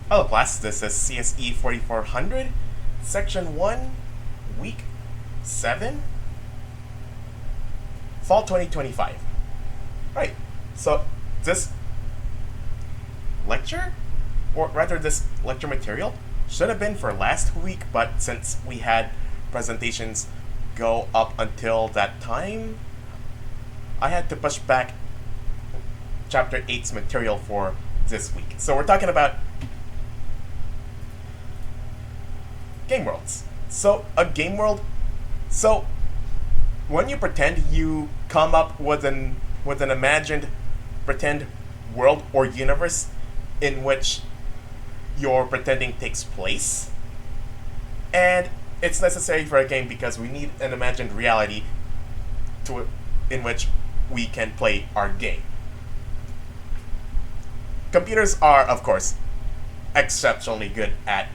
Hello class, this is CSE-4400, Section 1, Week 7, Fall 2025. Right, so this lecture, or rather this lecture material, should have been for last week, but since we had presentations go up until that time, I had to push back Chapter 8's material for this week. So we're talking about game worlds. So a game world, so when you pretend, you come up with an imagined pretend world or universe in which your pretending takes place, and it's necessary for a game because we need an imagined reality in which we can play our game. Computers are, of course, exceptionally good at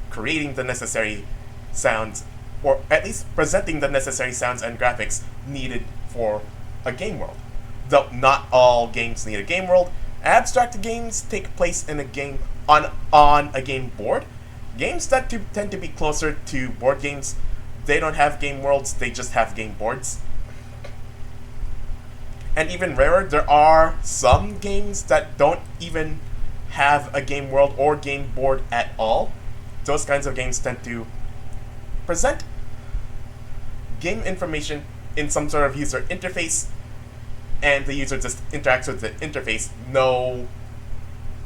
creating the necessary sounds, or at least presenting the necessary sounds and graphics needed for a game world. Though not all games need a game world, abstract games take place in a game on a game board. Games that tend to be closer to board games, they don't have game worlds, they just have game boards. And even rarer, there are some games that don't even have a game world or game board at all. Those kinds of games tend to present game information in some sort of user interface, and the user just interacts with the interface. No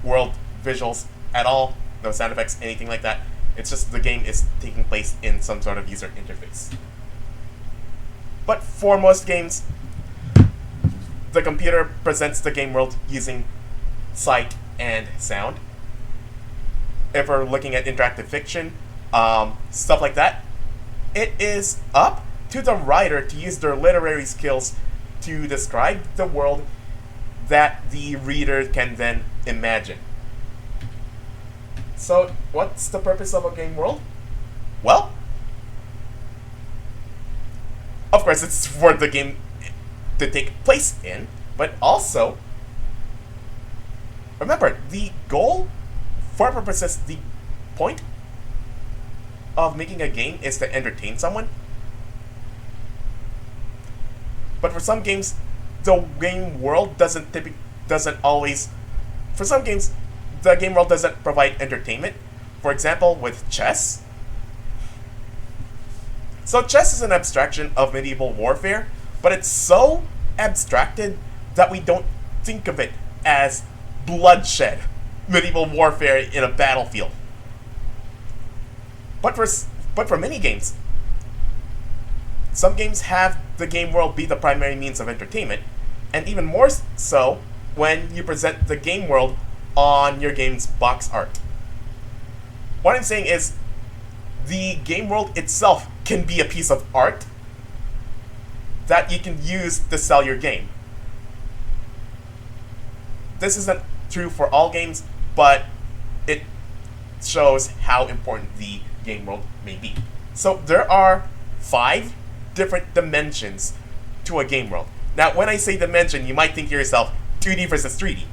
world visuals at all, no sound effects, anything like that. It's just the game is taking place in some sort of user interface. But for most games, the computer presents the game world using sight and sound. If we're looking at interactive fiction, stuff like that, it is up to the writer to use their literary skills to describe the world that the reader can then imagine. So, what's the purpose of a game world? Well, of course, it's for the game to take place in, but also, remember, the goal, for purposes, the point of making a game is to entertain someone. But for some games, the game world doesn't always. For some games, the game world doesn't provide entertainment. For example, with chess. So chess is an abstraction of medieval warfare, but it's so abstracted that we don't think of it as bloodshed, medieval warfare in a battlefield. But for many games, some games have the game world be the primary means of entertainment, and even more so when you present the game world on your game's box art. What I'm saying is, the game world itself can be a piece of art that you can use to sell your game. This isn't true for all games, but it shows how important the game world may be. So there are 5 different dimensions to a game world. Now, when I say dimension, you might think to yourself, 2D versus 3D.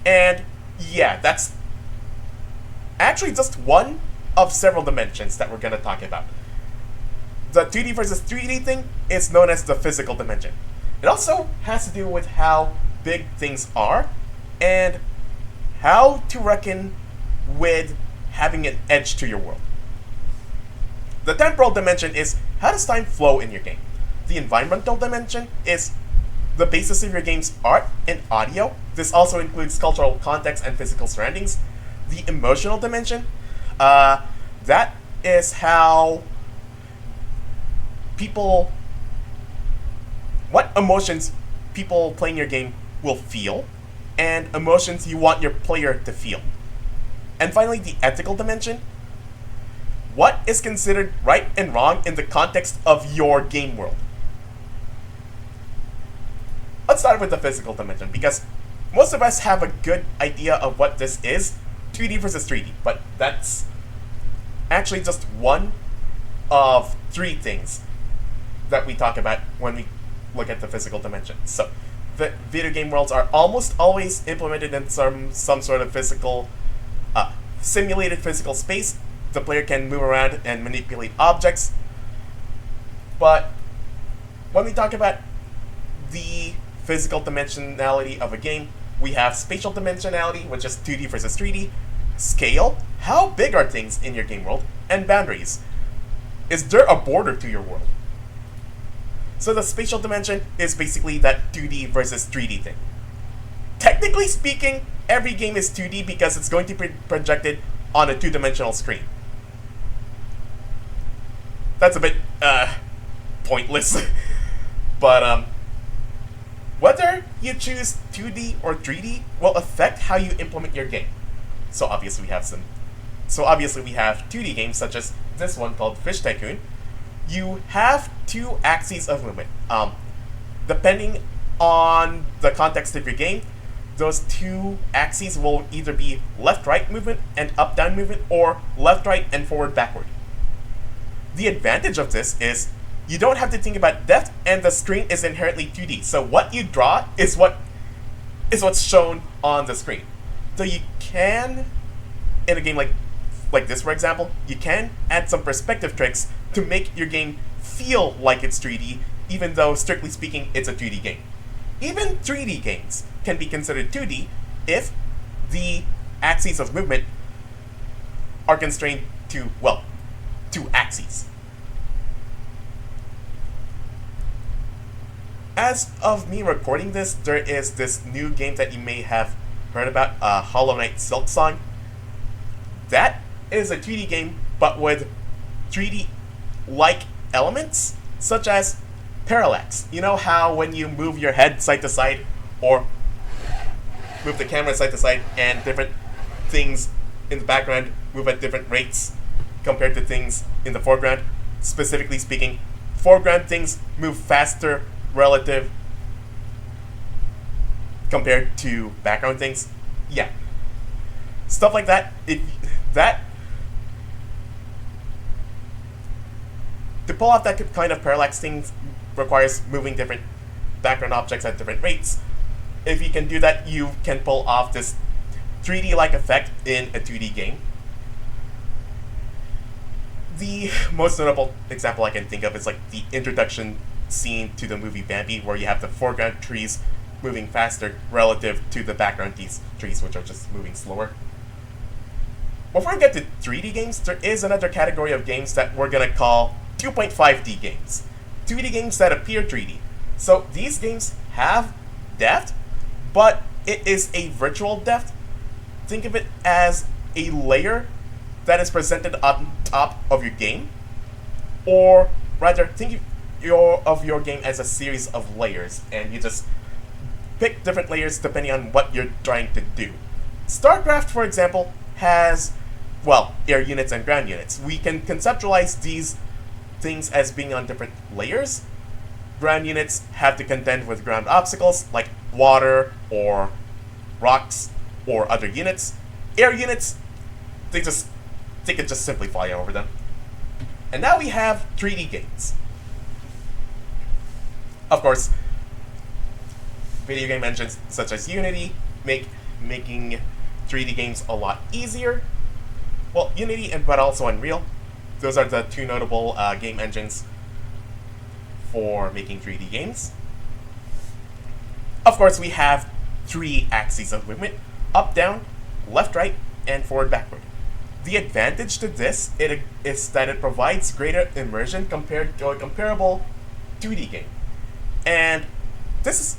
And yeah, that's actually just one of several dimensions that we're going to talk about. The 2D versus 3D thing is known as the physical dimension. It also has to do with how big things are and how to reckon with having an edge to your world. The temporal dimension is how does time flow in your game. The environmental dimension is the basis of your game's art and audio. This also includes cultural context and physical surroundings. The emotional dimension, that is how what emotions people playing your game will feel, and emotions you want your player to feel. And finally, the ethical dimension, what is considered right and wrong in the context of your game world. Let's start with the physical dimension, because most of us have a good idea of what this is, 2D versus 3D, but that's actually just one of 3 things that we talk about when we look at the physical dimension. So, the video game worlds are almost always implemented in some sort of physical simulated physical space. The player can move around and manipulate objects. But when we talk about the physical dimensionality of a game, we have spatial dimensionality, which is 2D versus 3D, scale, how big are things in your game world, and boundaries. Is there a border to your world? So the spatial dimension is basically that 2D versus 3D thing. Technically speaking, every game is 2D because it's going to be projected on a two-dimensional screen. That's a bit, pointless. But, whether you choose 2D or 3D will affect how you implement your game. So obviously we have 2D games such as this one called Fish Tycoon. You have two axes of movement. Depending on the context of your game, those two axes will either be left-right movement and up-down movement, or left-right and forward-backward. The advantage of this is you don't have to think about depth, and the screen is inherently 2D. So what you draw is what's shown on the screen. So you can, in a game like this, for example, you can add some perspective tricks to make your game feel like it's 3D, even though, strictly speaking, it's a 2D game. Even 3D games can be considered 2D if the axes of movement are constrained to, well, two axes. As of me recording this, there is this new game that you may have heard about, Hollow Knight Silksong. That is a 2D game, but with 3D-like elements, such as parallax. You know how when you move your head side to side, or move the camera side to side, and different things in the background move at different rates compared to things in the foreground? Specifically speaking, foreground things move faster relative compared to background things. Yeah. Stuff like that. To pull off that kind of parallax thing requires moving different background objects at different rates. If you can do that, you can pull off this 3D-like effect in a 2D game. The most notable example I can think of is like the introduction scene to the movie Bambi, where you have the foreground trees moving faster relative to the background trees, which are just moving slower. Before we get to 3D games, there is another category of games that we're gonna call 2.5D games. 2D games that appear 3D. So these games have depth, but it is a virtual depth. Think of it as a layer that is presented on top of your game, or rather, think of your game as a series of layers, and you just pick different layers depending on what you're trying to do. StarCraft, for example, has, well, air units and ground units. We can conceptualize these things as being on different layers. Ground units have to contend with ground obstacles like water or rocks or other units. Air units, they can just simply fly over them. And now we have 3D games. Of course, video game engines such as Unity making 3D games a lot easier. Well, Unity but also Unreal. Those are the two notable game engines for making 3D games. Of course, we have three axes of movement: up, down, left, right, and forward, backward. The advantage to this is that it provides greater immersion compared to a comparable 2D game. And this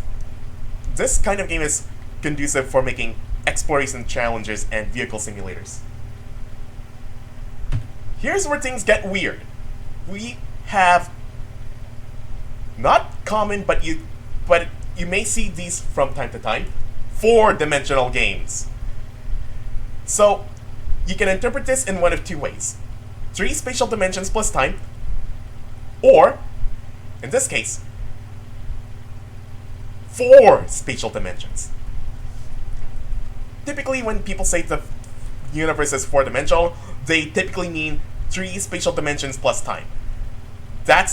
kind of game is conducive for making exploration challenges and vehicle simulators. Here's where things get weird. We have not common, but you may see these from time to time, 4-dimensional games. So you can interpret this in one of two ways: 3 spatial dimensions plus time, or, in this case, 4 spatial dimensions. Typically, when people say the universe is 4-dimensional, they typically mean 3 spatial dimensions plus time. That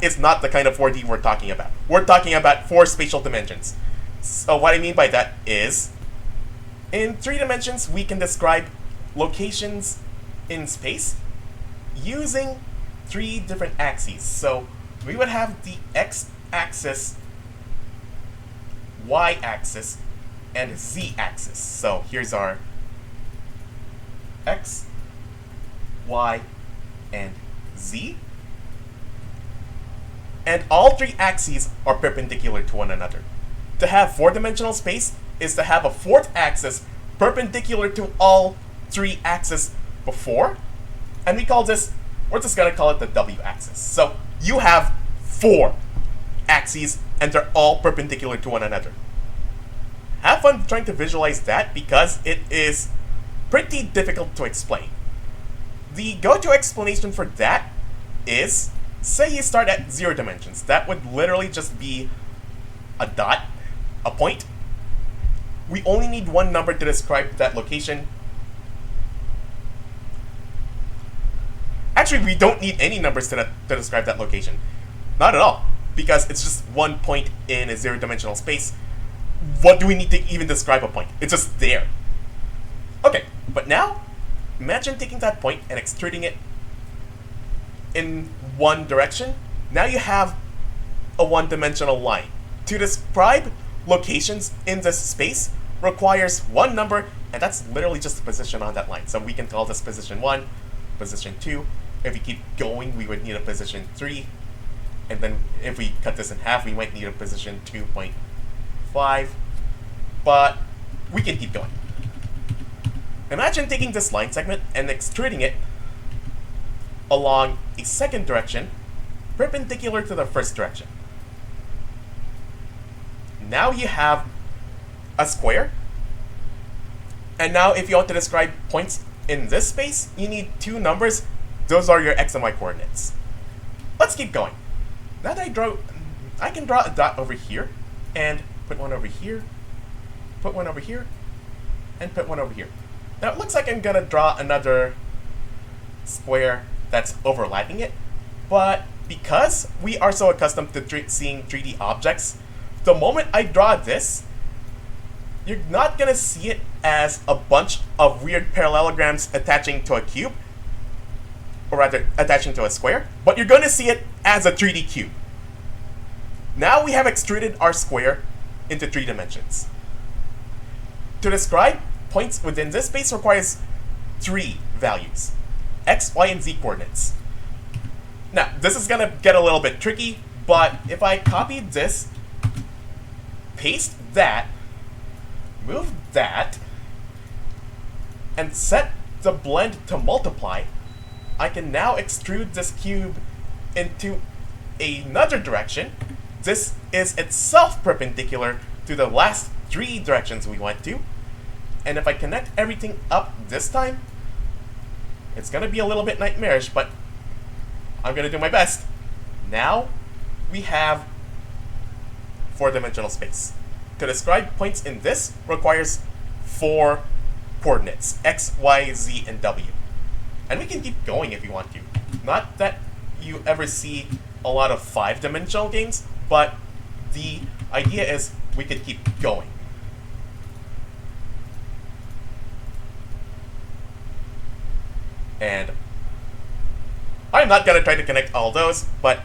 is not the kind of 4D we're talking about. We're talking about 4 spatial dimensions. So what I mean by that is, in 3 dimensions, we can describe locations in space using 3 different axes. So we would have the x-axis, y-axis, and z-axis. So here's our x, y, and z. And all 3 axes are perpendicular to one another. To have 4-dimensional space is to have a 4th axis perpendicular to all 3 axes before. And we're just gonna call it the w-axis. So you have 4 axes and they're all perpendicular to one another. Have fun trying to visualize that because it is pretty difficult to explain. The go-to explanation for that is, say you start at 0 dimensions. That would literally just be a dot, a point. We only need one number to describe that location. Actually, we don't need any numbers to describe that location. Not at all, because it's just one point in a 0-dimensional space. What do we need to even describe a point? It's just there. Okay, but now, imagine taking that point and extruding it in one direction. Now you have a 1-dimensional line. To describe locations in this space requires one number, and that's literally just the position on that line. So we can call this position 1, position 2. If we keep going, we would need a position 3. And then if we cut this in half, we might need a position 2.5. But we can keep going. Imagine taking this line segment and extruding it along a second direction, perpendicular to the first direction. Now you have a square. And now if you want to describe points in this space, you need 2 numbers. Those are your x and y coordinates. Let's keep going. Now that I can draw a dot over here, and put one over here, put one over here, and put one over here. Now it looks like I'm gonna draw another square that's overlapping it, but because we are so accustomed to seeing 3D objects, the moment I draw this, you're not gonna see it as a bunch of weird parallelograms attaching to a cube, or rather attaching to a square, but you're gonna see it as a 3D cube. Now we have extruded our square into 3 dimensions. To describe points within this space requires 3 values: x, y, and z coordinates. Now, this is gonna get a little bit tricky, but if I copy this, paste that, move that, and set the blend to multiply, I can now extrude this cube into another direction. This is itself perpendicular to the last 3 directions we went to. And if I connect everything up this time, it's gonna be a little bit nightmarish, but I'm gonna do my best. Now we have 4-dimensional space. To describe points in this requires 4 coordinates: x, y, z, and w. And we can keep going if you want to. Not that you ever see a lot of 5-dimensional games, but the idea is we could keep going. And I'm not gonna try to connect all those, but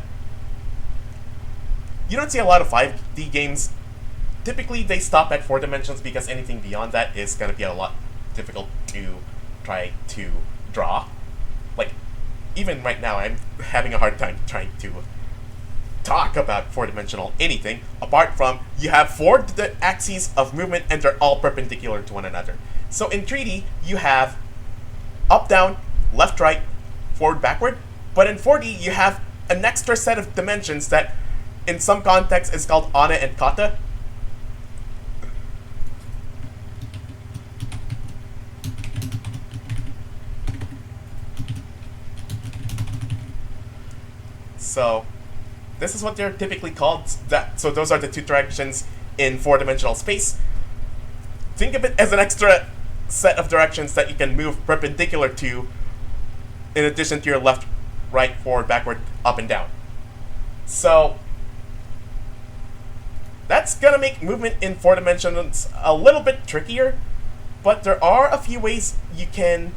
you don't see a lot of 5D games. Typically they stop at 4 dimensions because anything beyond that is gonna be a lot difficult to try to draw. Like, even right now I'm having a hard time trying to talk about 4-dimensional anything, apart from you have 4 axes of movement and they're all perpendicular to one another. So in 3D, you have up, down, left, right, forward, backward, but in 4D, you have an extra set of dimensions that in some contexts is called ana and kata. So this is what they're typically called. So those are the 2 directions in 4-dimensional space. Think of it as an extra set of directions that you can move perpendicular to in addition to your left, right, forward, backward, up, and down. So that's gonna make movement in 4 dimensions a little bit trickier, But there are a few ways you can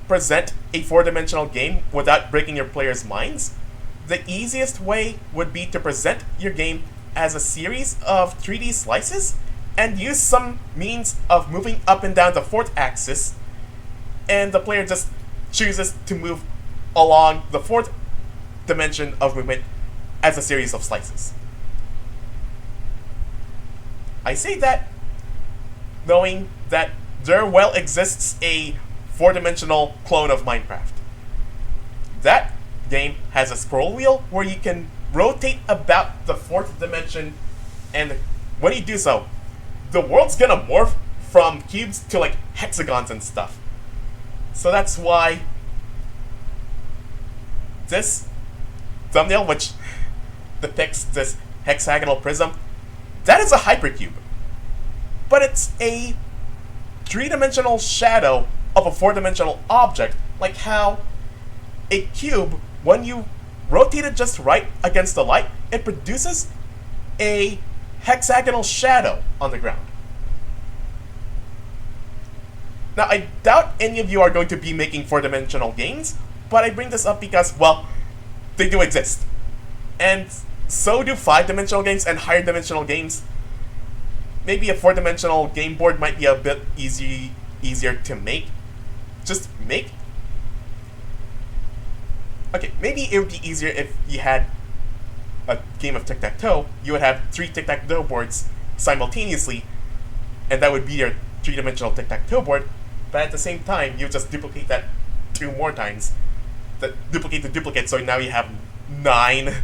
present a four-dimensional game without breaking your players' minds. The easiest way would be to present your game as a series of 3D slices and use some means of moving up and down the fourth axis, and the player just chooses to move along the fourth dimension of movement as a series of slices. I say that knowing that there well exists a four-dimensional clone of Minecraft. That game has a scroll wheel where you can rotate about the fourth dimension, and when you do so, the world's gonna morph from cubes to like hexagons and stuff. So that's why this thumbnail, which depicts this hexagonal prism, that is a hypercube. But it's a three-dimensional shadow of a four-dimensional object, like how a cube, when you rotate it just right against the light, it produces a hexagonal shadow on the ground. Now, I doubt any of you are going to be making four-dimensional games, but I bring this up because, well, they do exist. And so do five-dimensional games and higher-dimensional games. Maybe a four-dimensional game board might be a bit easier to make. Just make. Okay, maybe it would be easier if you had a game of tic-tac-toe. You would have 3 tic-tac-toe boards simultaneously, and that would be your three-dimensional tic-tac-toe board. But at the same time, you just duplicate that 2 more times. Duplicate the duplicate, so now you have 9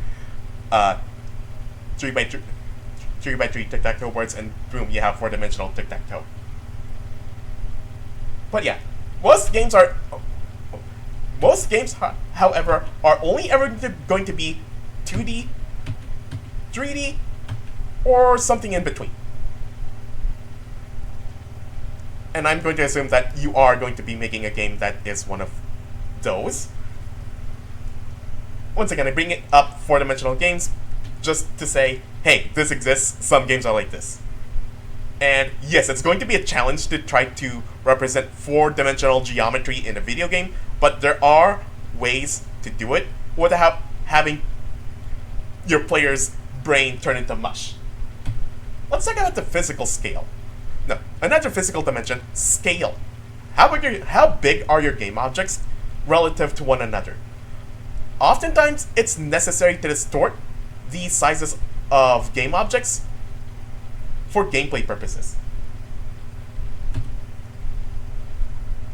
3x3 tic-tac-toe boards, and boom, you have four-dimensional tic-tac-toe. But yeah, most games, however, are only ever going to be 2D, 3D, or something in between. And I'm going to assume that you are going to be making a game that is one of those. Once again, I bring it up four-dimensional games just to say, hey, this exists, some games are like this. And yes, it's going to be a challenge to try to represent four-dimensional geometry in a video game, but there are ways to do it without having your player's brain turn into mush. Let's talk about the physical scale. No, another physical dimension, scale. How big are your game objects relative to one another? Oftentimes, it's necessary to distort the sizes of game objects for gameplay purposes.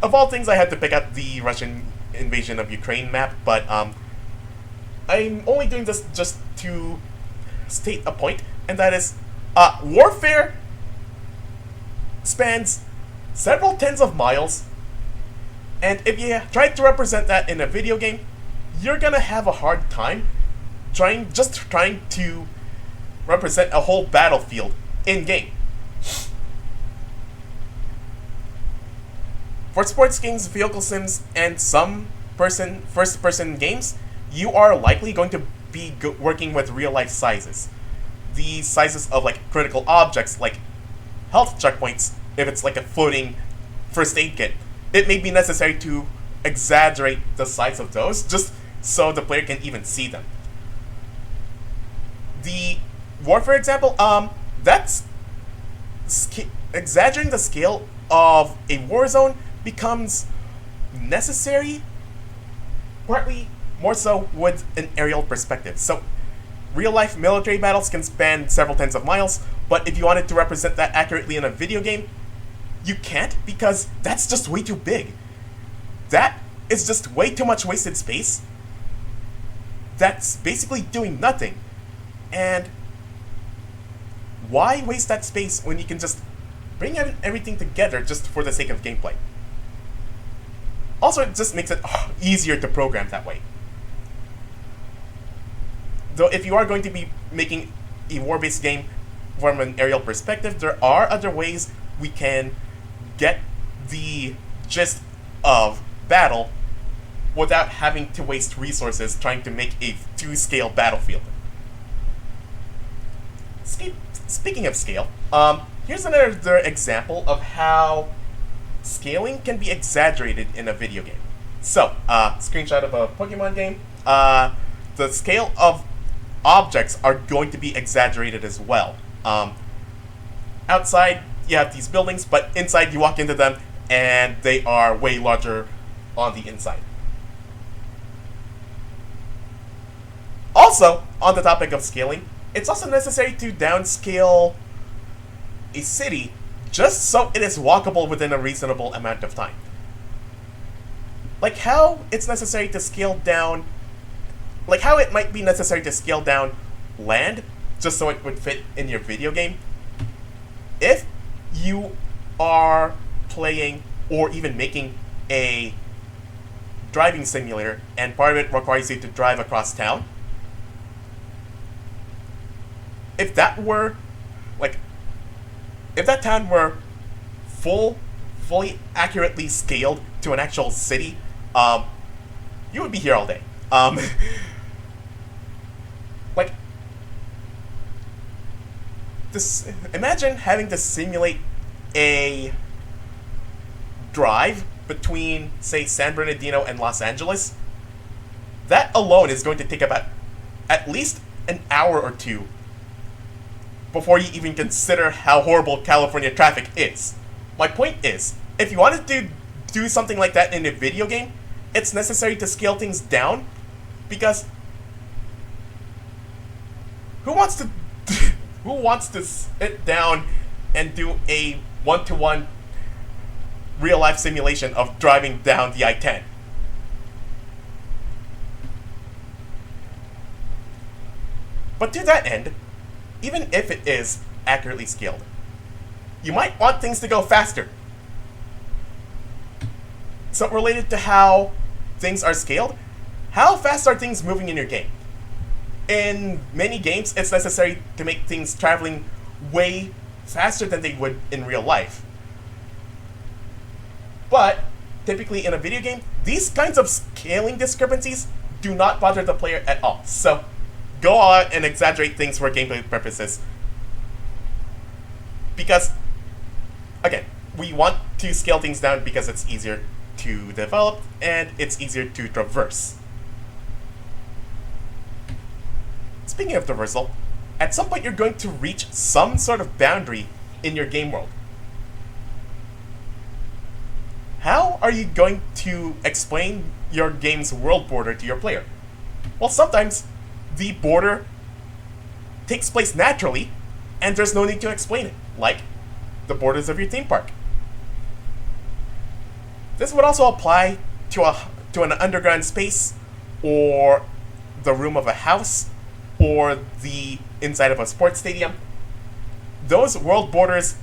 Of all things, I had to pick up the Russian invasion of Ukraine map, but I'm only doing this just to state a point, and that is, warfare spans several tens of miles, and if you try to represent that in a video game, you're gonna have a hard time trying to represent a whole battlefield in-game. For sports games, vehicle sims, and some first-person games, you are likely going to be working with real-life sizes. The sizes of like critical objects, like health checkpoints, if it's like a floating first aid kit. It may be necessary to exaggerate the size of those just so the player can even see them. The warfare example, that's exaggerating the scale of a war zone becomes necessary, partly more so with an aerial perspective. So real-life military battles can span several tens of miles, but if you wanted to represent that accurately in a video game, you can't, because that's just way too big. That is just way too much wasted space. That's basically doing nothing. And why waste that space when you can just bring everything together just for the sake of gameplay? Also, it just makes it easier to program that way. Though if you are going to be making a war-based game from an aerial perspective, there are other ways we can get the gist of battle without having to waste resources trying to make a 2-scale battlefield. Speaking of scale, Here's another example of how scaling can be exaggerated in a video game. So, screenshot of a Pokemon game. The scale of objects are going to be exaggerated as well. Outside, you have these buildings, but inside you walk into them, and they are way larger on the inside. Also, on the topic of scaling, it's also necessary to downscale a city just so it is walkable within a reasonable amount of time. Like how it's necessary to scale down, like how it might be necessary to scale down land just so it would fit in your video game. If you are playing or even making a driving simulator and part of it requires you to drive across town, if that town were fully accurately scaled to an actual city, you would be here all day. Like, imagine having to simulate a drive between, say, San Bernardino and Los Angeles. That alone is going to take about at least an hour or two before you even consider how horrible California traffic is. My point is, if you wanted to do something like that in a video game, it's necessary to scale things down, because who wants to sit down and do a one-to-one real-life simulation of driving down the I-10? But to that end, even if it is accurately scaled, you might want things to go faster. So related to how things are scaled, how fast are things moving in your game? In many games, it's necessary to make things traveling way faster than they would in real life. But typically in a video game, these kinds of scaling discrepancies do not bother the player at all. So go out and exaggerate things for gameplay purposes. Because, again, we want to scale things down because it's easier to develop and it's easier to traverse. Speaking of traversal, at some point you're going to reach some sort of boundary in your game world. How are you going to explain your game's world border to your player? Well, sometimes the border takes place naturally, and there's no need to explain it, like the borders of your theme park. This would also apply to an underground space, or the room of a house, or the inside of a sports stadium. Those world borders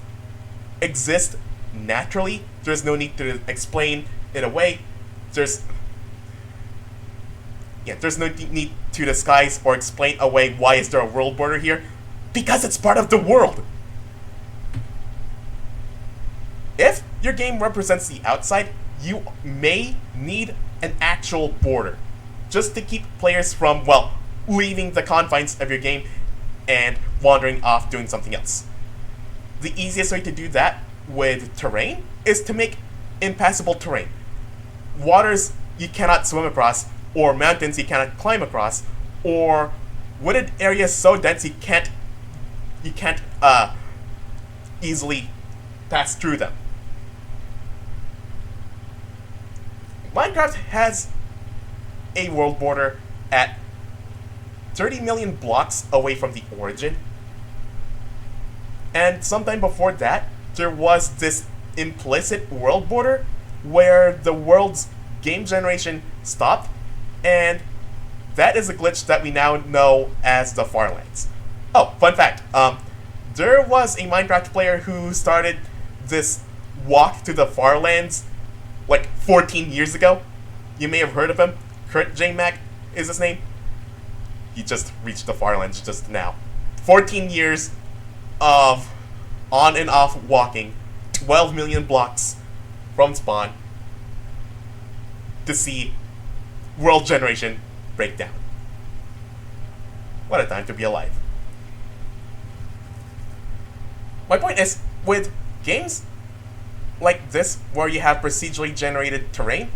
exist naturally. There's no need to explain it away. There's no need to disguise or explain away why is there a world border here, because it's part of the world. If your game represents the outside, you may need an actual border just to keep players from, well, leaving the confines of your game and wandering off doing something else. The easiest way to do that with terrain is to make impassable terrain. Waters you cannot swim across, or mountains you cannot climb across, or wooded areas so dense you can't easily pass through them. Minecraft has a world border at 30 million blocks away from the origin. And sometime before that, there was this implicit world border where the world's game generation stopped, and that is a glitch that we now know as the Farlands. Oh, fun fact, there was a Minecraft player who started this walk to the Farlands like 14 years ago. You may have heard of him. Kurt J. Mack is his name. He just reached the Farlands just now. 14 years of on and off walking, 12 million blocks from spawn to see world generation break down. What a time to be alive. My point is, with games like this, where you have procedurally generated terrain,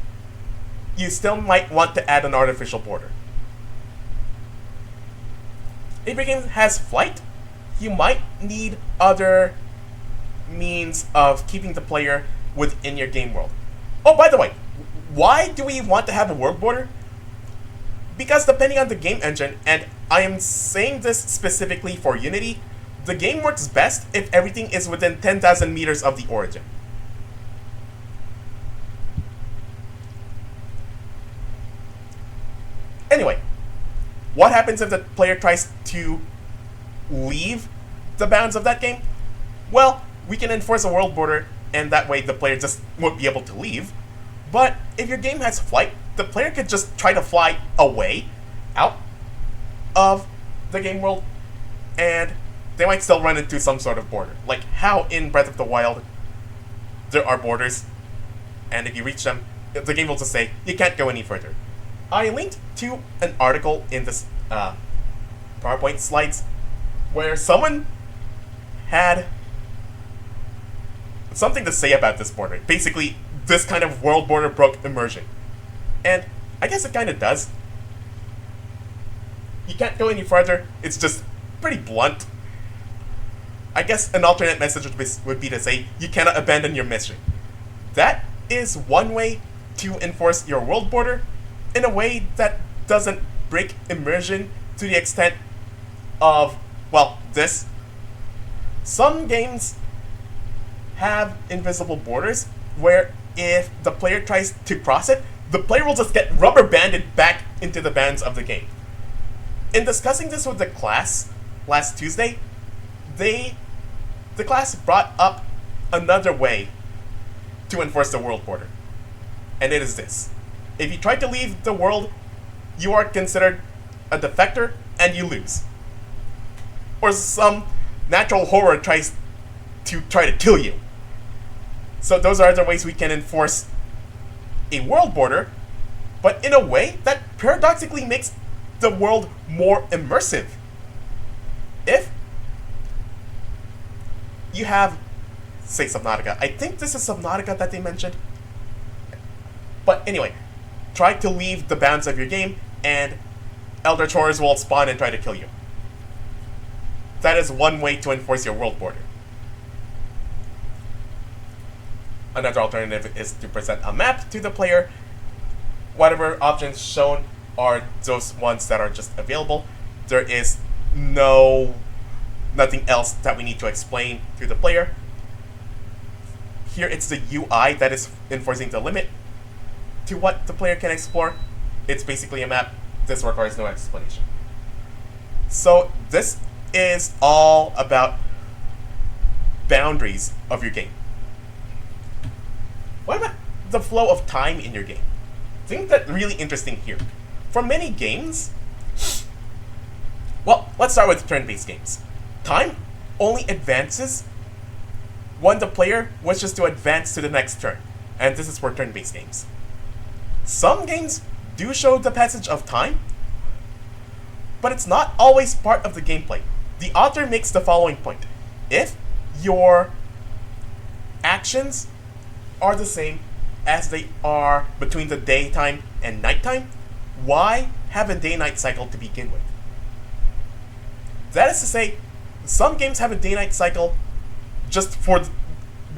you still might want to add an artificial border. If your game has flight, you might need other means of keeping the player within your game world. Oh, by the way, why do we want to have a world border? Because depending on the game engine, and I am saying this specifically for Unity, the game works best if everything is within 10,000 meters of the origin. Anyway, what happens if the player tries to leave the bounds of that game? Well, we can enforce a world border, and that way the player just won't be able to leave. But if your game has flight, the player could just try to fly away, out of the game world, and they might still run into some sort of border. Like how in Breath of the Wild, there are borders, and if you reach them, the game will just say, you can't go any further. I linked to an article in this PowerPoint slides where someone had something to say about this border. Basically, this kind of world border broke immersion. And I guess it kind of does. You can't go any further. It's just pretty blunt. I guess an alternate message would be to say, you cannot abandon your mission. That is one way to enforce your world border in a way that doesn't break immersion to the extent of, well, this. Some games have invisible borders where if the player tries to cross it, the player will just get rubber banded back into the bounds of the game. In discussing this with the class last Tuesday, the class brought up another way to enforce the world border. And it is this. If you try to leave the world, you are considered a defector and you lose. Or some natural horror tries to kill you. So those are other ways we can enforce a world border, but in a way that paradoxically makes the world more immersive. If you have, say, Subnautica. I think this is Subnautica that they mentioned. But anyway, try to leave the bounds of your game, and Elder Chores will spawn and try to kill you. That is one way to enforce your world border. Another alternative is to present a map to the player. Whatever options shown are those ones that are just available. There is nothing else that we need to explain to the player. Here it's the UI that is enforcing the limit to what the player can explore. It's basically a map. This requires no explanation. So this is all about boundaries of your game. What about the flow of time in your game? I think that's really interesting here. For many games, well, let's start with turn-based games. Time only advances when the player wishes to advance to the next turn, and this is for turn-based games. Some games do show the passage of time, but it's not always part of the gameplay. The author makes the following point. If your actions are the same as they are between the daytime and nighttime, why have a day-night cycle to begin with? That is to say, some games have a day-night cycle just for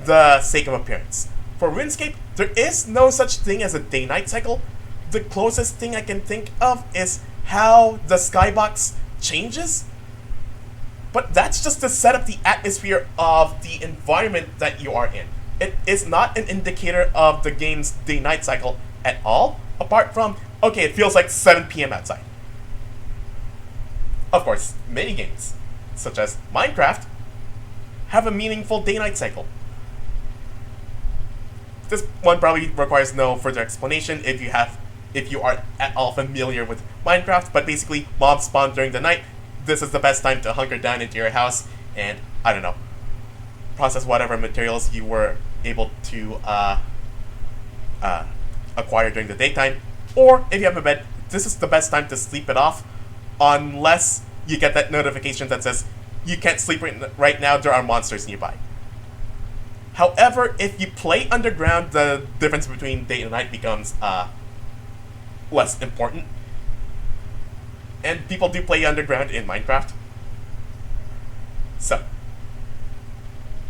the sake of appearance. For RuneScape, there is no such thing as a day-night cycle. The closest thing I can think of is how the skybox changes. But that's just to set up the atmosphere of the environment that you are in. It is not an indicator of the game's day-night cycle at all, apart from, okay, it feels like 7 p.m. outside. Of course, many games, such as Minecraft, have a meaningful day-night cycle. This one probably requires no further explanation if you are at all familiar with Minecraft, but basically, mobs spawn during the night. This is the best time to hunker down into your house and, I don't know, process whatever materials you were able to acquire during the daytime. Or, if you have a bed, this is the best time to sleep it off, unless you get that notification that says, you can't sleep right now, there are monsters nearby. However, if you play underground, the difference between day and night becomes less important. And people do play underground in Minecraft. So,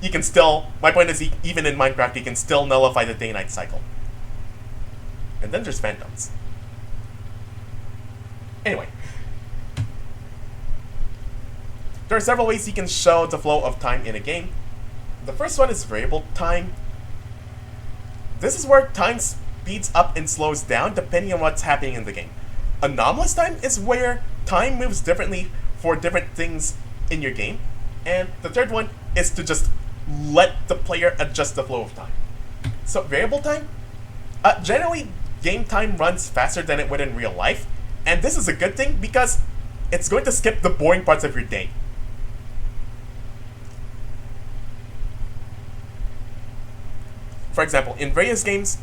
you can still, my point is, even in Minecraft, you can still nullify the day-night cycle. And then there's phantoms. Anyway. There are several ways you can show the flow of time in a game. The first one is variable time. This is where time speeds up and slows down depending on what's happening in the game. Anomalous time is where time moves differently for different things in your game. And the third one is to just let the player adjust the flow of time. So variable time, generally game time runs faster than it would in real life. And this is a good thing because it's going to skip the boring parts of your day. For example, in various games,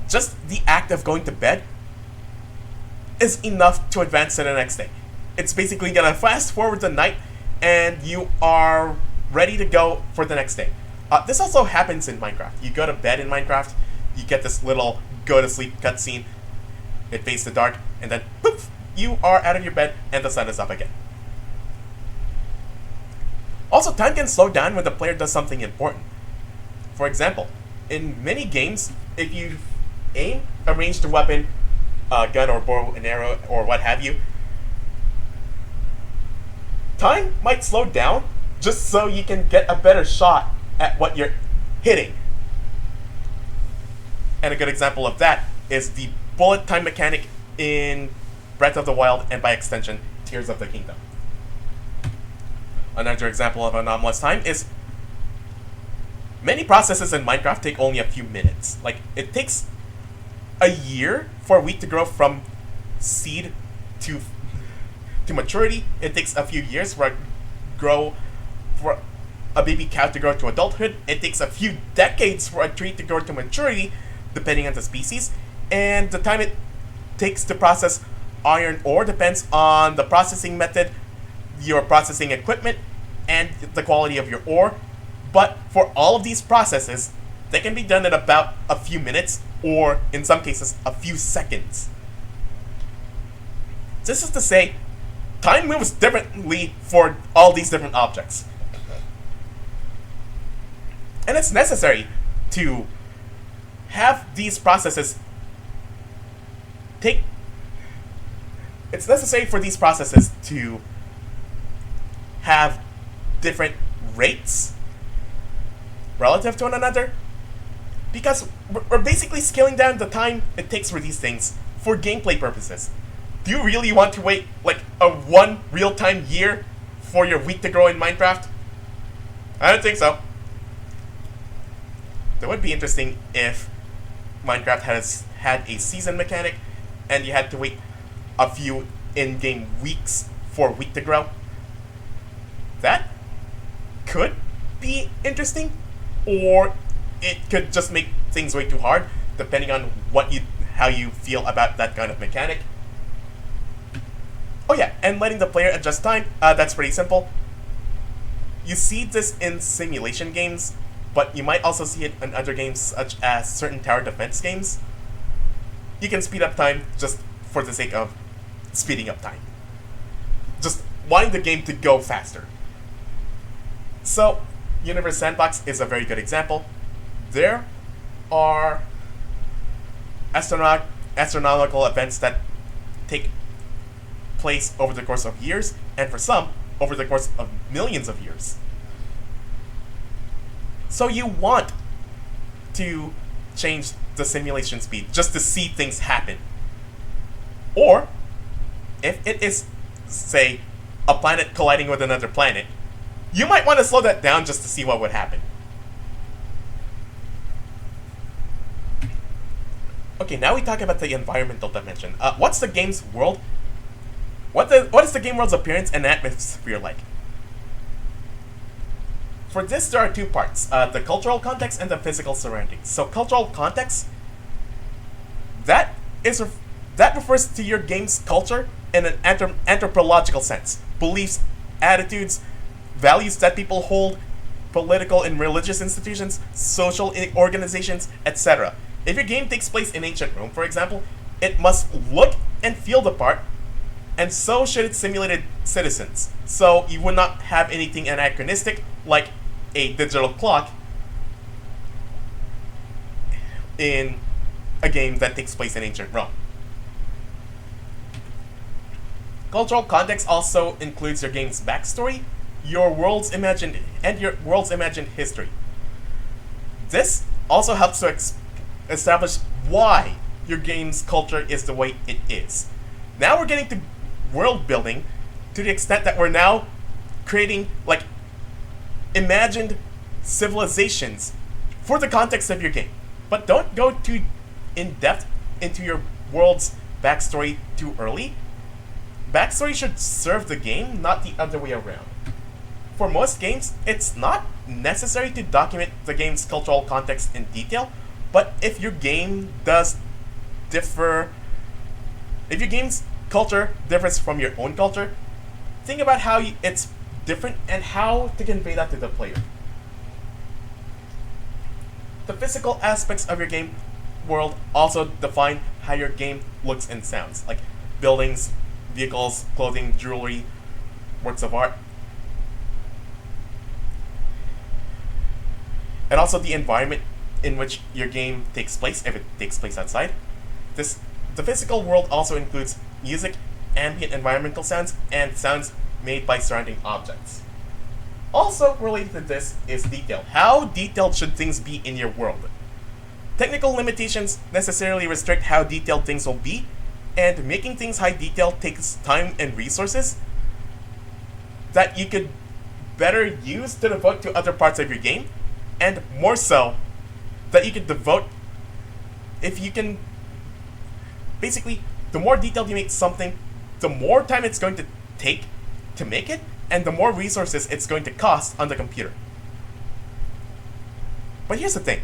just the act of going to bed is enough to advance to the next day. It's basically gonna fast forward the night and you are ready to go for the next day. This also happens in Minecraft. You go to bed in Minecraft, you get this little go to sleep cutscene, it fades to dark, and then poof, you are out of your bed and the sun is up again. Also, time can slow down when the player does something important. For example, in many games, if you aim a ranged weapon, gun or bow and arrow or what have you, time might slow down just so you can get a better shot at what you're hitting. And a good example of that is the bullet time mechanic in Breath of the Wild and by extension, Tears of the Kingdom. Another example of anomalous time is many processes in Minecraft take only a few minutes. Like, it takes a year for a wheat to grow from seed to maturity. It takes a few years for a baby cow to grow to adulthood. It takes a few decades for a tree to grow to maturity, depending on the species. And the time it takes to process iron ore depends on the processing method, your processing equipment, and the quality of your ore. But for all of these processes, they can be done in about a few minutes, or in some cases, a few seconds. This is to say, time moves differently for all these different objects. And it's necessary to have these processes It's necessary for these processes to have different rates relative to one another, because we're basically scaling down the time it takes for these things for gameplay purposes. Do you really want to wait like a one real-time year for your wheat to grow in Minecraft? I don't think so. That would be interesting if Minecraft had a season mechanic and you had to wait a few in-game weeks for wheat to grow. That could be interesting, or it could just make things way too hard, depending on how you feel about that kind of mechanic. Oh yeah, and letting the player adjust time, that's pretty simple. You see this in simulation games, but you might also see it in other games such as certain tower defense games. You can speed up time just for the sake of speeding up time. Just wanting the game to go faster. So, Universe Sandbox is a very good example. There are astronomical events that take place over the course of years, and for some, over the course of millions of years. So you want to change the simulation speed just to see things happen. Or, if it is, say, a planet colliding with another planet, you might want to slow that down just to see what would happen. Okay, now we talk about the environmental dimension. What's the game's world? What is the game world's appearance and atmosphere like? For this, there are two parts, the cultural context and the physical surroundings. So cultural context, that refers to your game's culture in an anthropological sense. Beliefs, attitudes, values that people hold, political and religious institutions, social organizations, etc. If your game takes place in ancient Rome, for example, it must look and feel the part, and so should its simulated citizens. So you would not have anything anachronistic like a digital clock in a game that takes place in ancient Rome. Cultural context also includes your game's backstory, your world's imagined history. This also helps to establish why your game's culture is the way it is. Now we're getting to world building to the extent that we're now creating like imagined civilizations for the context of your game. But don't go too in depth into your world's backstory too early. Backstory should serve the game, not the other way around. For most games, it's not necessary to document the game's cultural context in detail, but if your game does differ, if your game's culture differs from your own culture, think about how it's different and how to convey that to the player. The physical aspects of your game world also define how your game looks and sounds, like buildings, vehicles, clothing, jewelry, works of art. And also the environment in which your game takes place, if it takes place outside. The physical world also includes music, ambient environmental sounds, and sounds made by surrounding objects. Also related to this is detail. How detailed should things be in your world? Technical limitations necessarily restrict how detailed things will be, and making things high detail takes time and resources that you could better use to devote to other parts of your game, and more so that you could devote if you can. Basically, the more detailed you make something, the more time it's going to take to make it, and the more resources it's going to cost on the computer. But here's the thing.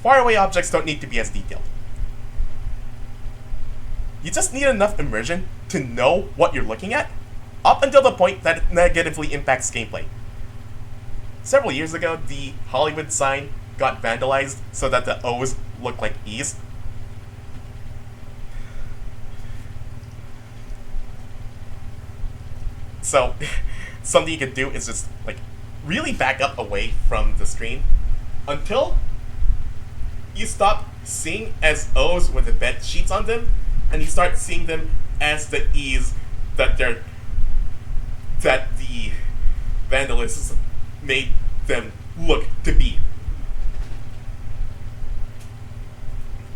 Faraway objects don't need to be as detailed. You just need enough immersion to know what you're looking at, up until the point that it negatively impacts gameplay. Several years ago, the Hollywood sign got vandalized so that the O's look like E's. So, something you could do is just like really back up away from the screen until you stop seeing as O's with the bed sheets on them, and you start seeing them as the E's that the vandalists made them look to be.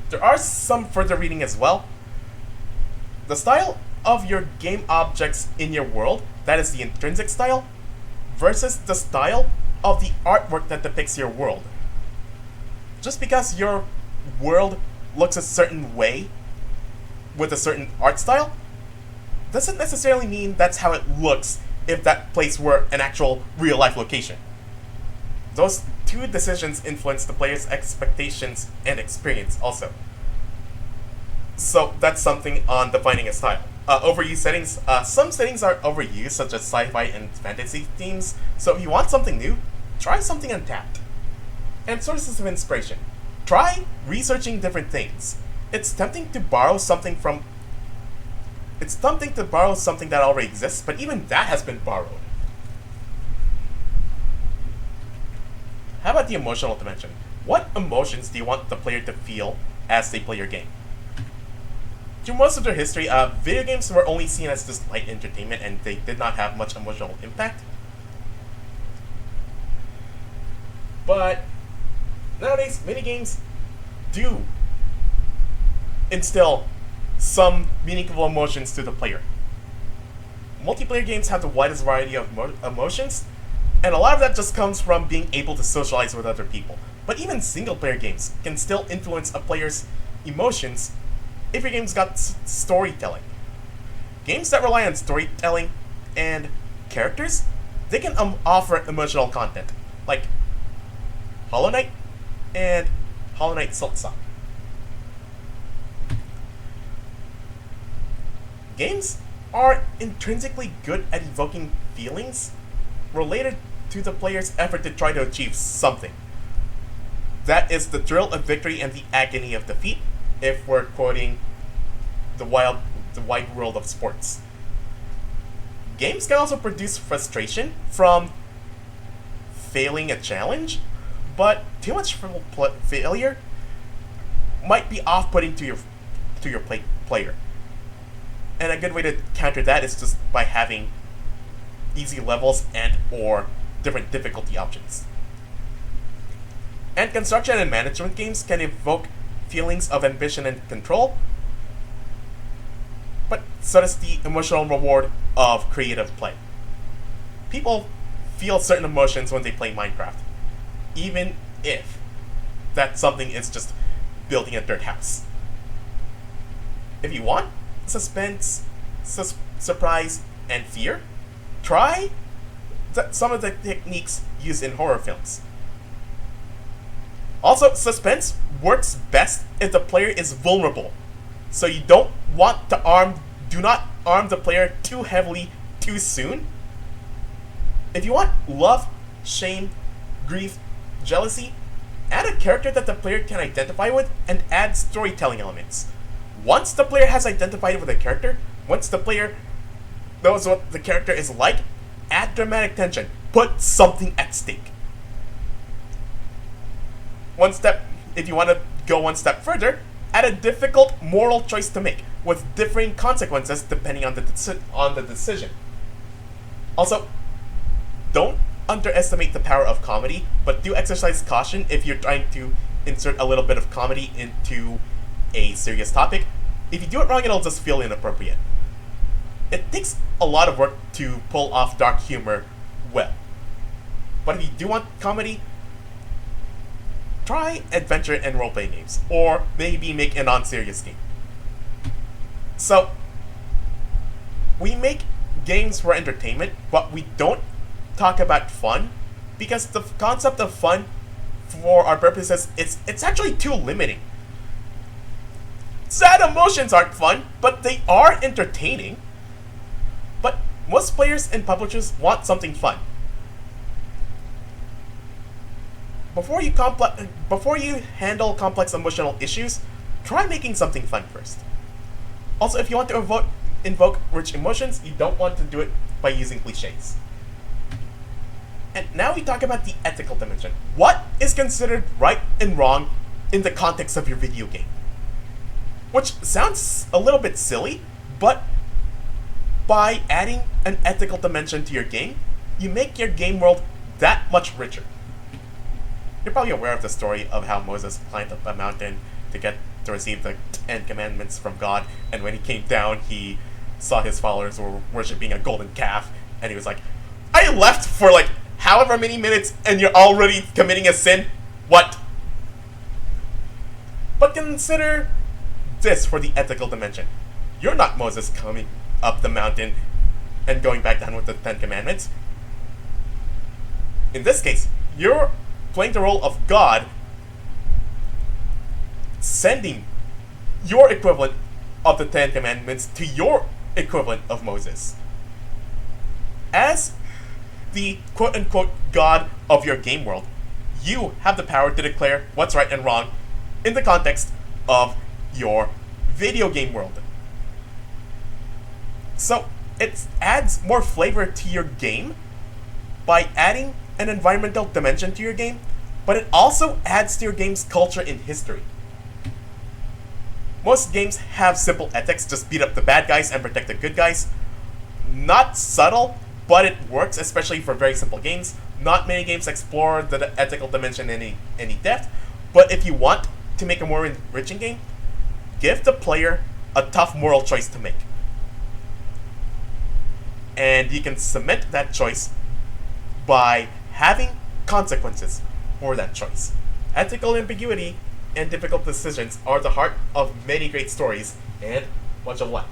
There are some further reading as well. The style of your game objects in your world, that is the intrinsic style, versus the style of the artwork that depicts your world. Just because your world looks a certain way with a certain art style doesn't necessarily mean that's how it looks if that place were an actual real-life location. Those two decisions influence the player's expectations and experience also. So that's something on defining a style. Overuse settings. Some settings are overused, such as sci-fi and fantasy themes, so if you want something new, try something untapped. And sources of inspiration. Try researching different things. It's tempting to borrow something that already exists, but even that has been borrowed. How about the emotional dimension? What emotions do you want the player to feel as they play your game? Through most of their history, video games were only seen as just light entertainment, and they did not have much emotional impact. But nowadays, minigames do instill some meaningful emotions to the player. Multiplayer games have the widest variety of emotions, and a lot of that just comes from being able to socialize with other people. But even single-player games can still influence a player's emotions if your game's got storytelling. Games that rely on storytelling and characters, they can offer emotional content, like Hollow Knight and Hollow Knight Silksong. Games are intrinsically good at evoking feelings related to the player's effort to try to achieve something. That is the thrill of victory and the agony of defeat, if we're quoting the wide world of sports. Games can also produce frustration from failing a challenge, but too much failure might be off-putting to your player. And a good way to counter that is just by having easy levels and or different difficulty options. And construction and management games can evoke feelings of ambition and control, but so does the emotional reward of creative play. People feel certain emotions when they play Minecraft, even if that something is just building a dirt house. If you want suspense, surprise, and fear, try some of the techniques used in horror films. Also, suspense works best if the player is vulnerable. So you do not arm the player too heavily too soon. If you want love, shame, grief, jealousy, add a character that the player can identify with and add storytelling elements. Once the player has identified with a character, once the player knows what the character is like, add dramatic tension. Put something at stake. If you want to go one step further, add a difficult moral choice to make, with differing consequences depending on the decision. Also, don't underestimate the power of comedy, but do exercise caution if you're trying to insert a little bit of comedy into a serious topic. If you do it wrong, it'll just feel inappropriate. It takes a lot of work to pull off dark humor well. But if you do want comedy, try adventure and roleplay games, or maybe make a non-serious game. So, we make games for entertainment, but we don't talk about fun, because the concept of fun, for our purposes, it's actually too limiting. Sad emotions aren't fun, but they are entertaining. But most players and publishers want something fun. Before you handle complex emotional issues, try making something fun first. Also, if you want to invoke rich emotions, you don't want to do it by using cliches. And now we talk about the ethical dimension. What is considered right and wrong in the context of your video game? Which sounds a little bit silly, but by adding an ethical dimension to your game, you make your game world that much richer. You're probably aware of the story of how Moses climbed up a mountain to receive the 10 Commandments from God, and when he came down, he saw his followers were worshipping a golden calf, and he was like, I left for like however many minutes, and you're already committing a sin? What? But consider this for the ethical dimension. You're not Moses coming up the mountain and going back down with the 10 Commandments. In this case, you're playing the role of God, sending your equivalent of the 10 Commandments to your equivalent of Moses. As the quote-unquote God of your game world, you have the power to declare what's right and wrong in the context of your video game world. So it adds more flavor to your game by adding an environmental dimension to your game, but it also adds to your game's culture and history. Most games have simple ethics, just beat up the bad guys and protect the good guys. Not subtle, but it works, especially for very simple games. Not many games explore the ethical dimension in any depth, but if you want to make a more enriching game, give the player a tough moral choice to make. And you can cement that choice by having consequences for that choice. Ethical ambiguity and difficult decisions are the heart of many great stories and much of life.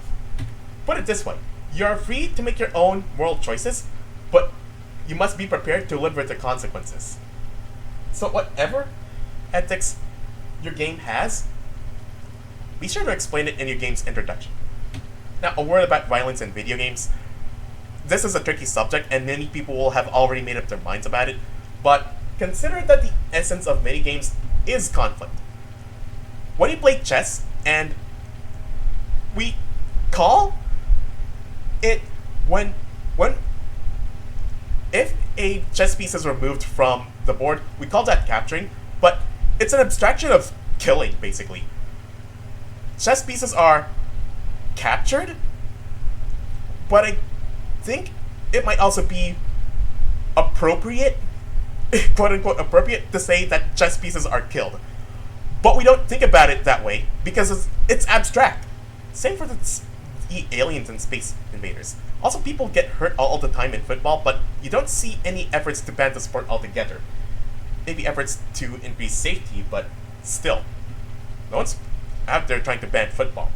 Put it this way, you are free to make your own moral choices, but you must be prepared to live with the consequences. So whatever ethics your game has, be sure to explain it in your game's introduction. Now, a word about violence in video games. this is a tricky subject, and many people will have already made up their minds about it, but consider that the essence of many games is conflict. When you play chess, and we call it when if a chess piece is removed from the board, we call that capturing, but it's an abstraction of killing, basically. Chess pieces are captured, but I think it might also be appropriate, quote unquote appropriate, to say that chess pieces are killed. But we don't think about it that way because it's abstract. Same for the aliens and space invaders. Also, people get hurt all the time in football, but you don't see any efforts to ban the sport altogether. Maybe efforts to increase safety, but still. No one's out there trying to ban football.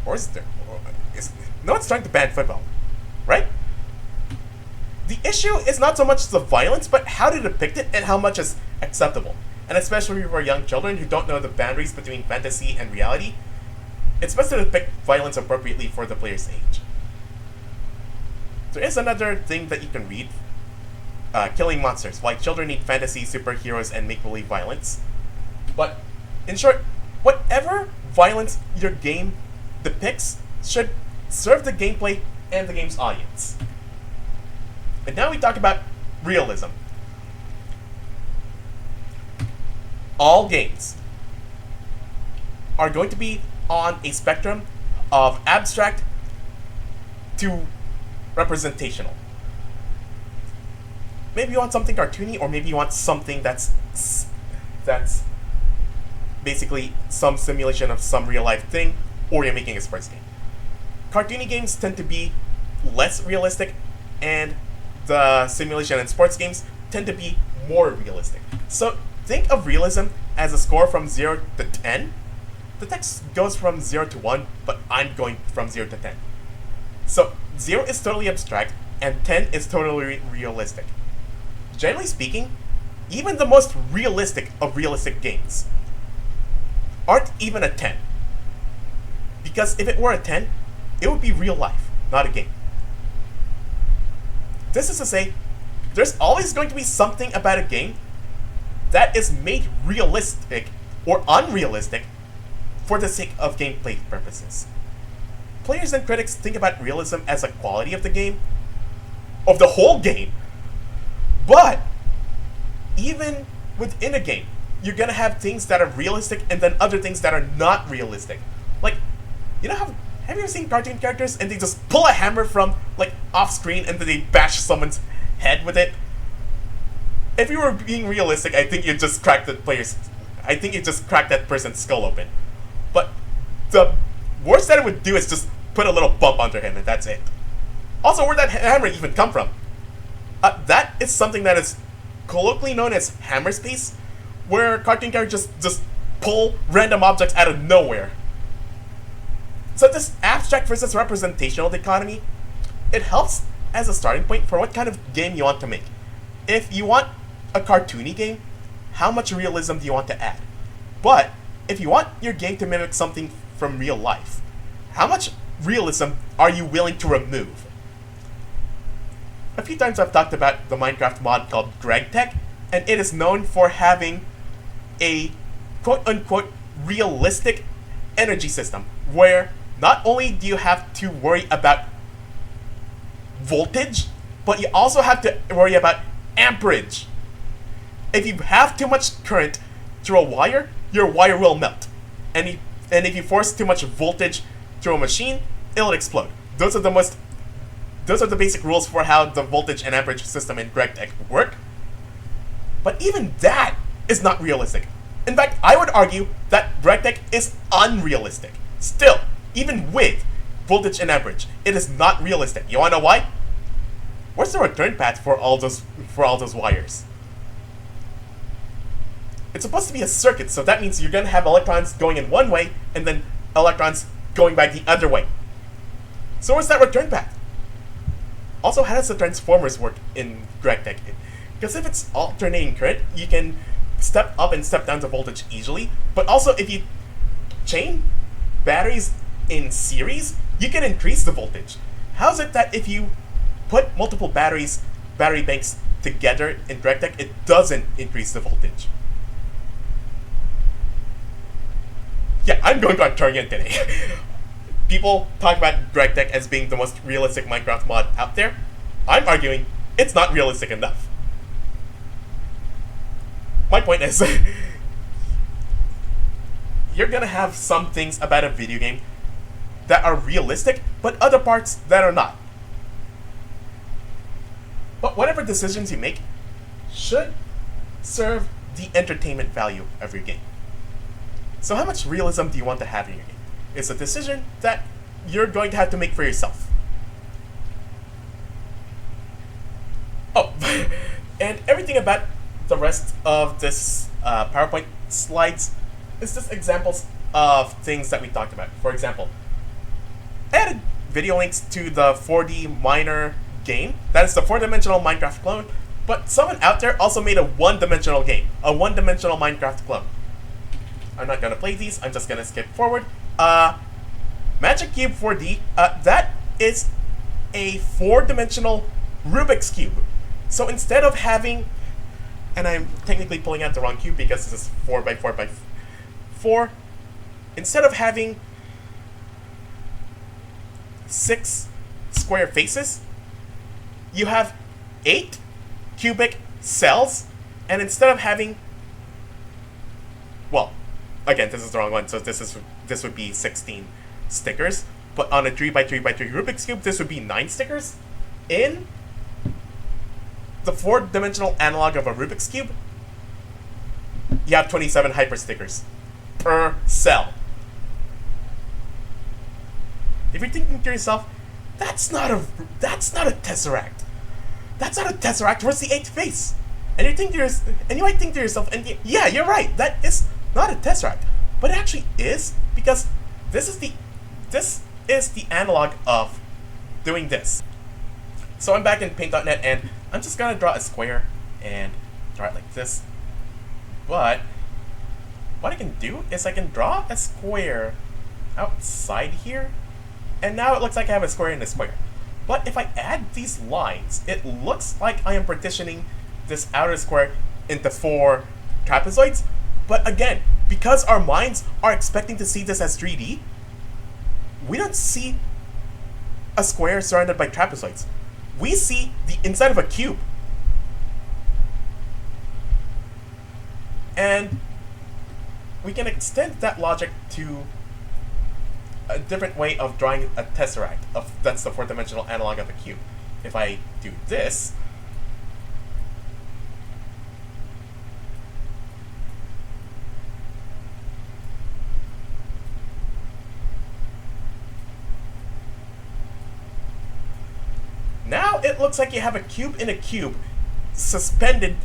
Or is there? No one's trying to ban football, right? The issue is not so much the violence, but how to depict it and how much is acceptable. And especially for young children who don't know the boundaries between fantasy and reality, it's best to depict violence appropriately for the player's age. There is another thing that you can read, Killing Monsters, Why Children Need Fantasy, Superheroes, and Make-Believe Violence. But, in short, whatever violence your game depicts should serve the gameplay and the game's audience. And now we talk about realism. All games are going to be on a spectrum of abstract to representational. Maybe you want something cartoony, or maybe you want something that's basically some simulation of some real life thing, or you're making a sports game. Cartoony games tend to be less realistic, and the simulation and sports games tend to be more realistic. So think of realism as a score from 0 to 10. The text goes from 0 to 1, but I'm going from 0 to 10. So 0 is totally abstract, and 10 is totally realistic. Generally speaking, even the most realistic of realistic games aren't even a 10. Because if it were a 10, it would be real life, not a game. This is to say, there's always going to be something about a game that is made realistic or unrealistic for the sake of gameplay purposes. Players and critics think about realism as a quality of the game, of the whole game. But even within a game, you're gonna have things that are realistic and then other things that are not realistic. Like, you know how have you ever seen cartoon characters and they just pull a hammer from like off screen and then they bash someone's head with it? If you were being realistic, I think you'd just crack that person's skull open. But the worst that it would do is just put a little bump under him, and that's it. Also, where'd that hammer even come from? That is something that is colloquially known as hammer space, where cartoon characters just pull random objects out of nowhere. So this abstract versus representational dichotomy, it helps as a starting point for what kind of game you want to make. If you want a cartoony game, how much realism do you want to add? But if you want your game to mimic something from real life, how much realism are you willing to remove? A few times I've talked about the Minecraft mod called GregTech, and it is known for having a quote-unquote realistic energy system, where not only do you have to worry about voltage, but you also have to worry about amperage. If you have too much current through a wire, your wire will melt. And if you force too much voltage through a machine, it'll explode. Those are the basic rules for how the voltage and amperage system in GregTech work. But even that is not realistic. In fact, I would argue that GregTech is unrealistic. Still, even with voltage and amperage, it is not realistic. You wanna know why? Where's the return path for all those wires? It's supposed to be a circuit, so that means you're gonna have electrons going in one way and then electrons going back the other way. So where's that return path? Also, how does the transformers work in GregTech? Because if it's alternating current, you can step up and step down the voltage easily. But also, if you chain batteries in series, you can increase the voltage. How is it that if you put multiple battery banks together in DirectX, it doesn't increase the voltage? Yeah, I'm going on Target today. People talk about DirectX as being the most realistic Minecraft mod out there. I'm arguing it's not realistic enough. My point is, you're gonna have some things about a video game that are realistic, but other parts that are not. But whatever decisions you make should serve the entertainment value of your game. So how much realism do you want to have in your game? It's a decision that you're going to have to make for yourself. Oh, and everything about the rest of this PowerPoint slides is just examples of things that we talked about. For example, I added video links to the 4D Miner game. That is the 4-dimensional Minecraft clone. But someone out there also made a 1-dimensional game, a 1-dimensional Minecraft clone. I'm not gonna play these. I'm just gonna skip forward. Magic Cube 4D. That is a 4-dimensional Rubik's Cube. So instead of having, and I'm technically pulling out the wrong cube because this is 4x4x4. Instead of having 6 square faces, you have 8 cubic cells, and instead of having, well, again, this is the wrong one, so this would be 16 stickers, but on a 3x3x3 Rubik's Cube, this would be 9 stickers. In the 4-dimensional analog of a Rubik's Cube, you have 27 hyper stickers per cell. If you're thinking to yourself, that's not a tesseract. That's not a tesseract. Where's the 8th face? And you might think to yourself, and yeah, you're right. That is not a tesseract, but it actually is, because this is the analog of doing this. So I'm back in Paint.net, and I'm just gonna draw a square and draw it like this. But what I can do is I can draw a square outside here, and now it looks like I have a square in a square. But if I add these lines, it looks like I am partitioning this outer square into 4 trapezoids. But again, because our minds are expecting to see this as 3D, we don't see a square surrounded by trapezoids. We see the inside of a cube. And we can extend that logic to a different way of drawing a tesseract. That's the 4-dimensional analog of a cube. If I do this, now it looks like you have a cube in a cube suspended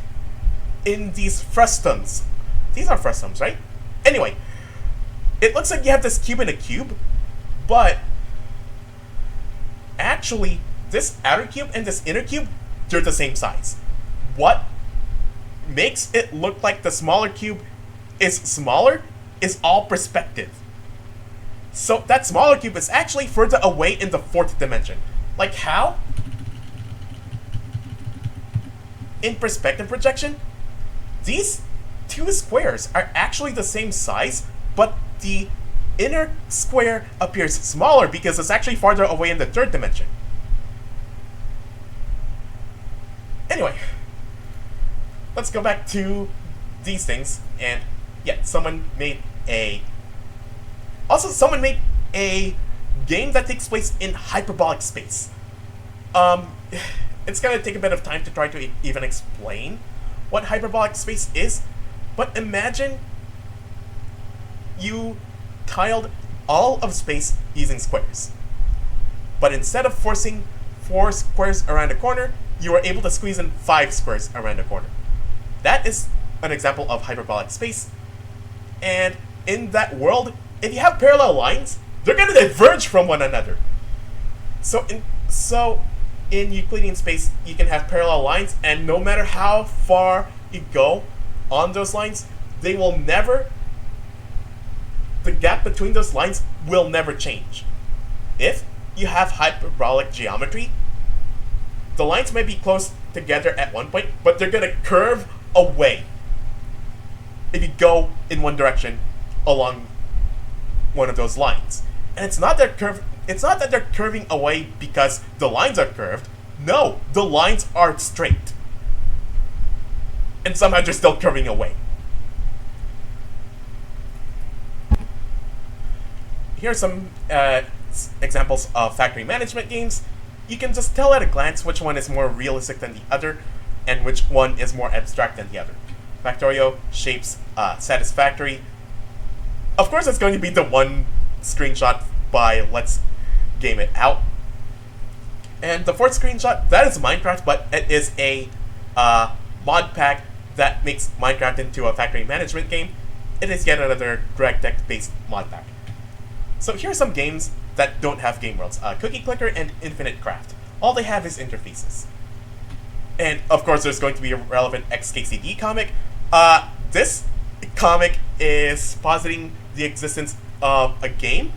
in these frustums. These are frustums, right? Anyway, it looks like you have this cube in a cube, but actually this outer cube and this inner cube, they're the same size. What makes it look like the smaller cube is smaller is all perspective. So that smaller cube is actually further away in the 4th dimension. Like how? In perspective projection, these 2 squares are actually the same size, but the inner square appears smaller because it's actually farther away in the 3rd dimension. Anyway, let's go back to these things. And yeah, someone made a game that takes place in hyperbolic space. It's gonna take a bit of time to try to even explain what hyperbolic space is, but imagine you tiled all of space using squares. But instead of forcing 4 squares around a corner, you were able to squeeze in 5 squares around a corner. That is an example of hyperbolic space. And in that world, if you have parallel lines, they're gonna diverge from one another. So in Euclidean space, you can have parallel lines, and no matter how far you go on those lines, the gap between those lines will never change. if you have hyperbolic geometry, the lines may be close together at one point, but they're going to curve away if you go in one direction along one of those lines. And it's not that they're curving away because the lines are curved. No, the lines are straight. And somehow they're still curving away. Here are some examples of factory management games. You can just tell at a glance which one is more realistic than the other, and which one is more abstract than the other. Factorio, Shapes, Satisfactory. Of course, it's going to be the one screenshot by Let's Game It Out. And the fourth screenshot, that is Minecraft, but it is a mod pack that makes Minecraft into a factory management game. It is yet another GregDeck-based mod pack. So here are some games that don't have game worlds. Cookie Clicker and Infinite Craft. All they have is interfaces. And of course there's going to be a relevant XKCD comic. This comic is positing the existence of a game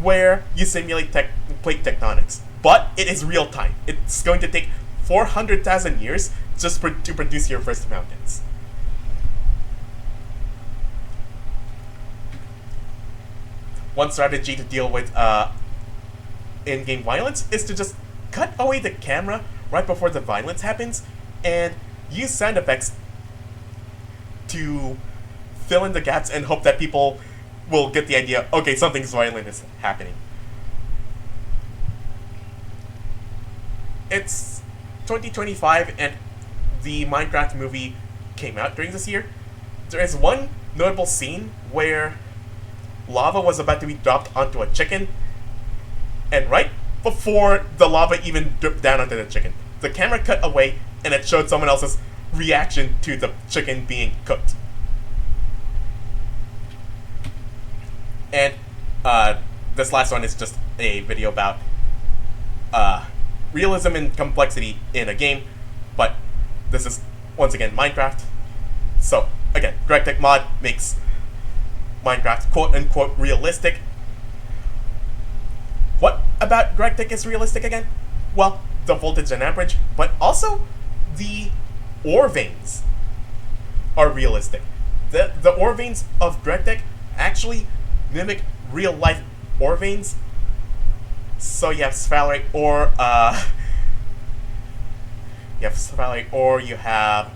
where you simulate plate tectonics. But it is real time. It's going to take 400,000 years just to produce your first mountains. One strategy to deal with in-game violence is to just cut away the camera right before the violence happens and use sound effects to fill in the gaps and hope that people will get the idea, okay, something violent is happening. It's 2025 and the Minecraft movie came out during this year. There is one notable scene where lava was about to be dropped onto a chicken, and right before the lava even dripped down onto the chicken, the camera cut away and it showed someone else's reaction to the chicken being cooked. And this last one is just a video about realism and complexity in a game, but this is once again Minecraft. So again, GregDeck mod makes Minecraft quote-unquote realistic. What about GregDeck is realistic again? Well, the voltage and amperage, but also the ore veins are realistic. The ore veins of GregDeck actually mimic real-life ore veins. So you have sphalerite ore, you have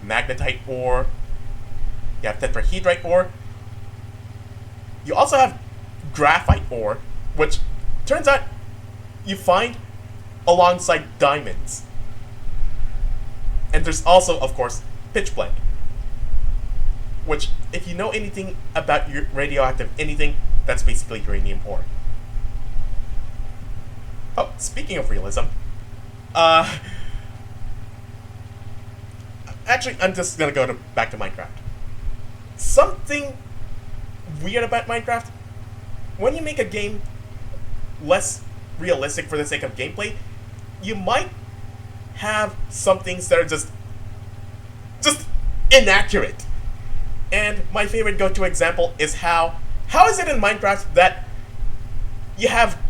magnetite ore, you have tetrahedrite ore. You also have graphite ore, which turns out you find alongside diamonds. And there's also, of course, pitchblende, which, if you know anything about radioactive anything, that's basically uranium ore. Oh, speaking of realism, actually, I'm just gonna go back to Minecraft. Something weird about Minecraft, when you make a game less realistic for the sake of gameplay, you might have some things that are just inaccurate. And my favorite go-to example is how is it in Minecraft that you have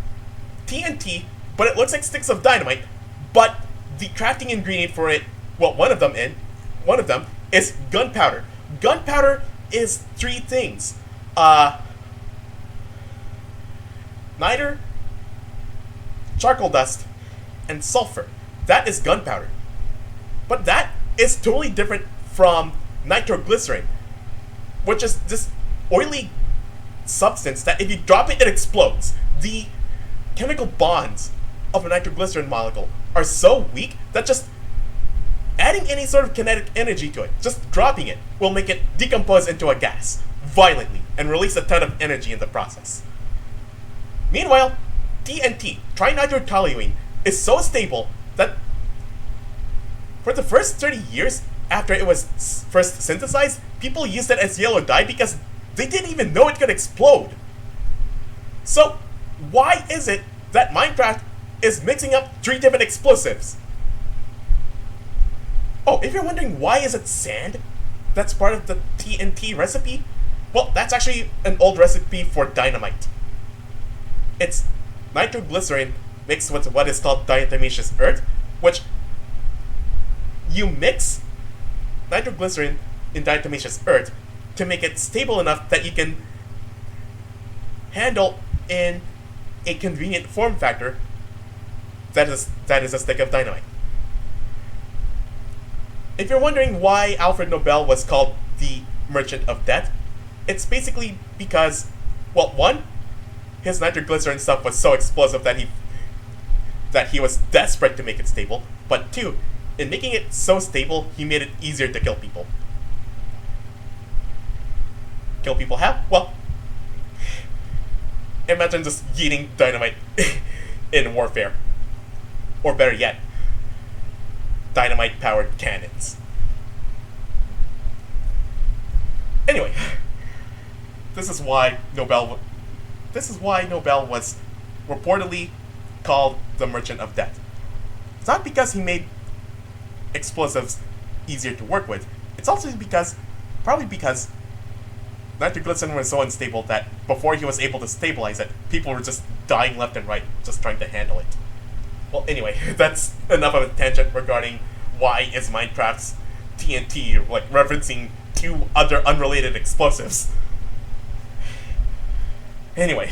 TNT, but it looks like sticks of dynamite, but the crafting ingredient for it, well, one of them is gunpowder. Gunpowder is three things. Niter, charcoal dust, and sulfur. That is gunpowder. But that is totally different from nitroglycerin, which is this oily substance that if you drop it, it explodes. The chemical bonds of a nitroglycerin molecule are so weak that just adding any sort of kinetic energy to it, just dropping it, will make it decompose into a gas violently and release a ton of energy in the process. Meanwhile, TNT, trinitrotoluene, is so stable that for the first 30 years after it was first synthesized, people used it as yellow dye because they didn't even know it could explode. So, why is it that Minecraft is mixing up 3 different explosives? Oh, if you're wondering why is it sand that's part of the TNT recipe, well, that's actually an old recipe for dynamite. It's nitroglycerin mixed with what is called diatomaceous earth, which you mix nitroglycerin in diatomaceous earth to make it stable enough that you can handle in a convenient form factor that is a stick of dynamite. If you're wondering why Alfred Nobel was called the Merchant of Death, it's basically because, well, one, his nitroglycerin stuff was so explosive that he was desperate to make it stable, but two, in making it so stable, he made it easier to kill people. Kill people how? Well, imagine just yeeting dynamite in warfare. Or better yet, dynamite-powered cannons. Anyway, this is why Nobel was reportedly called the Merchant of Death. It's not because he made explosives easier to work with. It's also probably because nitroglycerin was so unstable that before he was able to stabilize it, people were just dying left and right, just trying to handle it. Well, anyway, that's enough of a tangent regarding why is Minecraft's TNT like referencing two other unrelated explosives. Anyway,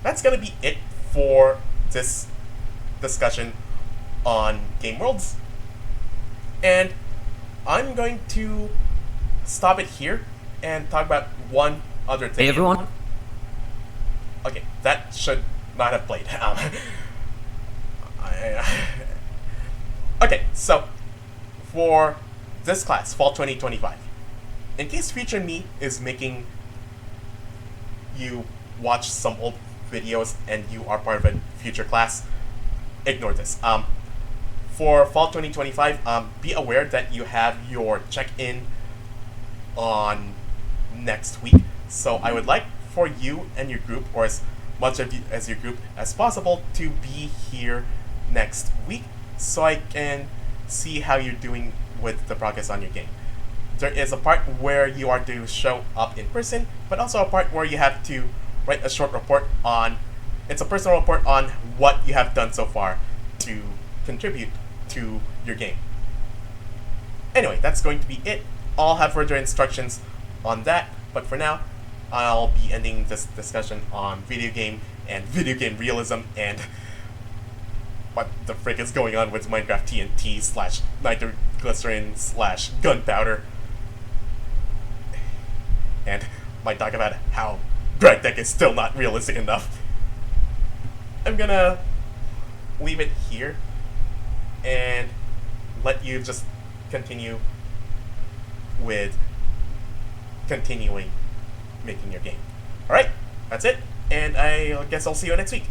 that's gonna be it for this discussion on Game Worlds. And I'm going to stop it here and talk about one other thing. Hey everyone. Okay, that should not have played. Okay, so for this class, Fall 2025, in case future me is making you watch some old videos and you are part of a future class, ignore this. For Fall 2025, be aware that you have your check-in on next week. So I would like for you and your group, or as much of you as your group as possible, to be here next week so I can see how you're doing with the progress on your game. There is a part where you are to show up in person, but also a part where you have to write a short report on, it's a personal report on what you have done so far to contribute to your game. Anyway, that's going to be it. I'll have further instructions on that, but for now, I'll be ending this discussion on video game and video game realism and what the frick is going on with Minecraft TNT slash nitroglycerin slash gunpowder. And might talk about how Greg is still not realistic enough. I'm gonna leave it here and let you just continue with continuing making your game. Alright, that's it, and I guess I'll see you next week.